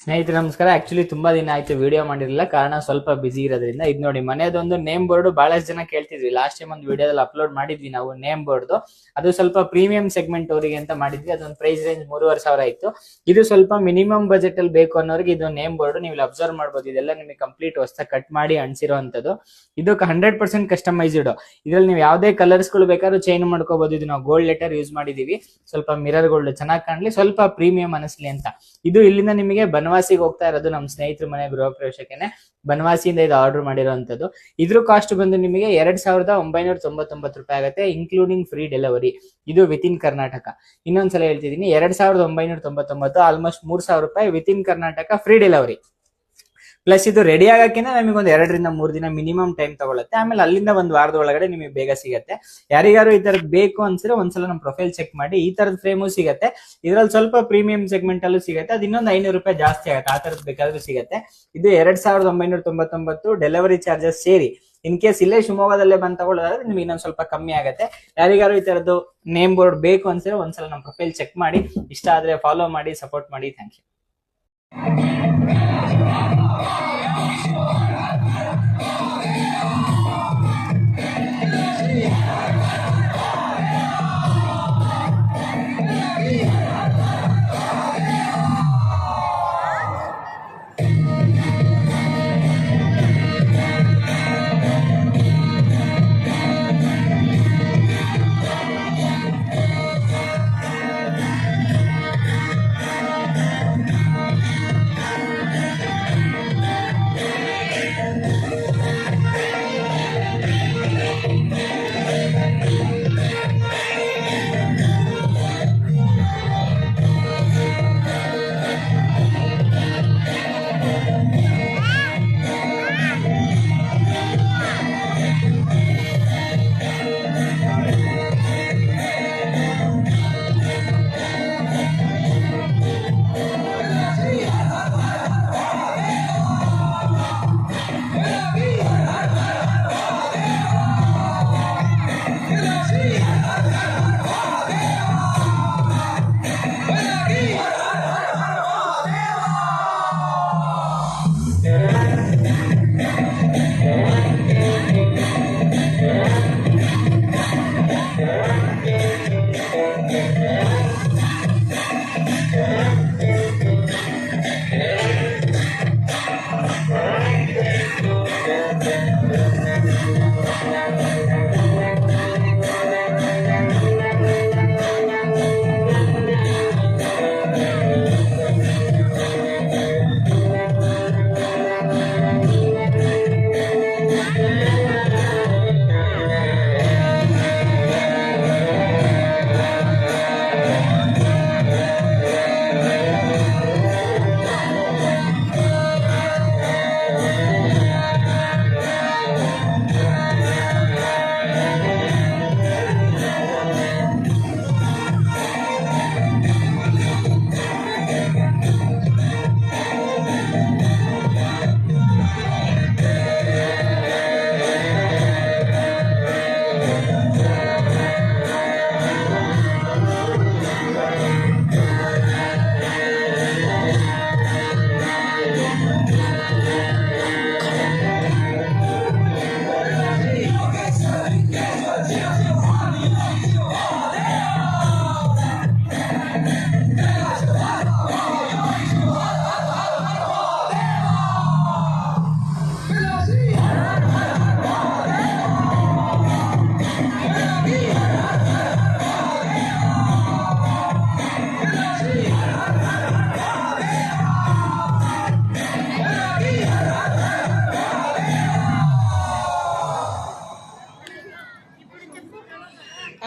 ಸ್ನೇಹಿತರೆ ನಮಸ್ಕಾರ. ಆಕ್ಚುಲಿ ತುಂಬಾ ದಿನ ಆಯ್ತು ವಿಡಿಯೋ ಮಾಡಿರಲಿಲ್ಲ, ಕಾರಣ ಸ್ವಲ್ಪ ಬಿಸಿ ಇರೋದ್ರಿಂದ. ಇದು ನೋಡಿ, ಮನೆಯದೊಂದು ನೇಮ್ ಬೋರ್ಡ್ ಬಹಳಷ್ಟು ಜನ ಕೇಳ್ತಿದ್ವಿ. ಲಾಸ್ಟ್ ಟೈಮ್ ಒಂದು ವಿಡಿಯೋದಲ್ಲಿ ಅಪ್ಲೋಡ್ ಮಾಡಿದ್ವಿ ನಾವು ನೇಮ್ ಬೋರ್ಡ್. ಅದು ಸ್ವಲ್ಪ ಪ್ರೀಮಿಯಂ ಸೆಗ್ಮೆಂಟ್ ಅವರಿಗೆ ಅಂತ ಮಾಡಿದ್ವಿ. ಅದೊಂದು ಪ್ರೈಸ್ ರೇಂಜ್ 3,500 ಇತ್ತು. ಇದು ಸ್ವಲ್ಪ ಮಿನಿಮಮ್ ಬಜೆಟ್ ಅಲ್ಲಿ ಬೇಕು ಅನ್ನೋರಿಗೆ ಇದು ನೇಮ್ ಬೋರ್ಡ್ ನೀವು ಇಲ್ಲಿ ಅಬ್ಸರ್ವ್ ಮಾಡಬಹುದು. ಇದೆಲ್ಲ ನಿಮಗೆ ಕಂಪ್ಲೀಟ್ ಹೊಸದಾಗಿ ಕಟ್ ಮಾಡಿ ಅಂಟಿಸಿರುವಂತದ್ದು. ಇದು 100% ಕಸ್ಟಮೈಸ್ಡ್. ಇದ್ರಲ್ಲಿ ನೀವು ಯಾವುದೇ ಕಲರ್ಸ್ ಗಳು ಬೇಕಾದ್ರೂ ಚೇಂಜ್ ಮಾಡ್ಕೋಬಹುದು. ಇದು ನಾವು ಗೋಲ್ಡ್ ಲೆಟರ್ ಯೂಸ್ ಮಾಡಿದೀವಿ, ಸ್ವಲ್ಪ ಮಿರರ್ ಗೋಲ್ಡ್ ಚೆನ್ನಾಗಿ ಕಾಣಲಿ, ಸ್ವಲ್ಪ ಪ್ರೀಮಿಯಂ ಅನಿಸ್ಲಿ ಅಂತ. ಇದು ಇಲ್ಲಿಂದ ನಿಮಗೆ ಬನವಾಸಿಗೆ ಹೋಗ್ತಾ ಇರೋದು, ನಮ್ಮ ಸ್ನೇಹಿತರ ಮನೆ ಗೃಹ ಪ್ರವೇಶಕ್ಕೆ ಬನವಾಸಿಯಿಂದ ಇದು ಆರ್ಡರ್ ಮಾಡಿರುವಂತದ್ದು. ಇದ್ರ ಕಾಸ್ಟ್ ಬಂದು ನಿಮಗೆ 2,999 ರೂಪಾಯಿ ಆಗುತ್ತೆ, ಇನ್ಕ್ಲೂಡಿಂಗ್ ಫ್ರೀ ಡೆಲಿವರಿ. ಇದು ವಿತ್ ಇನ್ ಕರ್ನಾಟಕ. ಇನ್ನೊಂದ್ಸಲ ಹೇಳ್ತಿದ್ದೀನಿ, 2,999, ಆಲ್ಮೋಸ್ಟ್ 3,000 ರೂಪಾಯಿ with in Karnataka free delivery. Plus ಇದು ರೆಡಿ ಆಗಕ್ಕಿಂತ ನಮಗೆ ಒಂದು 2 ರಿಂದ 3 ದಿನ ಮಿನಿಮಮ್ ಟೈಮ್ ತಗೊಳುತ್ತೆ. ಆಮೇಲೆ ಅಲ್ಲಿಂದ ಒಂದು ವಾರದ ಒಳಗಡೆ ನಿಮಗೆ ಬೇಗ ಸಿಗುತ್ತೆ. ಯಾರಿಗಾರು ಈ ತರದ್ ಬೇಕು ಅನ್ಸಿದ್ರೆ ಒಂದ್ಸಲ ನಮ್ಮ ಪ್ರೊಫೈಲ್ ಚೆಕ್ ಮಾಡಿ. ಈ ತರದ ಫ್ರೇಮು ಸಿಗುತ್ತೆ. ಇದ್ರಲ್ಲಿ ಸ್ವಲ್ಪ ಪ್ರೀಮಿಯಂ ಸೆಗ್ಮೆಂಟ್ ಅಲ್ಲೂ ಸಿಗುತ್ತೆ. ಅದು ಇನ್ನೊಂದು 500 ರೂಪಾಯಿ ಜಾಸ್ತಿ ಆಗುತ್ತೆ. ಆ ತರದ್ ಬೇಕಾದ್ರೂ ಸಿಗುತ್ತೆ. ಇದು 2,999 ಡೆಲಿವರಿ ಚಾರ್ಜಸ್ ಸೇರಿ. ಇನ್ ಕೇಸ್ ಇಲ್ಲೇ ಶಿವಮೊಗ್ಗದಲ್ಲೇ ಬಂದ್ ತಗೊಳ್ಳೋದಾದ್ರೆ ನಿಮ್ಗೆ ಇನ್ನೊಂದು ಸ್ವಲ್ಪ ಕಮ್ಮಿ ಆಗುತ್ತೆ. ಯಾರಿಗಾರು ಈ ತರದ್ದು ನೇಮ್ ಬೋರ್ಡ್ ಬೇಕು ಅನ್ಸಿದ್ರೆ ಒಂದ್ಸಲ ನಮ್ಮ ಪ್ರೊಫೈಲ್ ಚೆಕ್ ಮಾಡಿ. ಇಷ್ಟ ಆದ್ರೆ ಫಾಲೋ ಮಾಡಿ, ಸಪೋರ್ಟ್ ಮಾಡಿ. Thank you.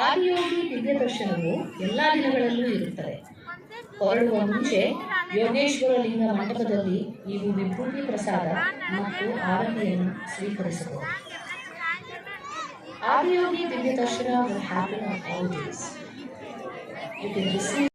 ಆದಿಯೋಗಿ ದಿವ್ಯ ದರ್ಶನವು ಎಲ್ಲ ದಿನಗಳಲ್ಲೂ ಇರುತ್ತದೆ. ಹೊರಡುವ ಮುಂಚೆ ಯೋಗೇಶ್ವರ ಲಿಂಗ ಮಂಟಪದಲ್ಲಿ ನೀವು ವಿಭೂತಿ ಪ್ರಸಾದ ಮತ್ತು ಆರತಿಯನ್ನು ಸ್ವೀಕರಿಸಬಹುದು. ಆದಿಯೋಗಿ ದಿವ್ಯ ದರ್ಶನ will happen on all days. You can receive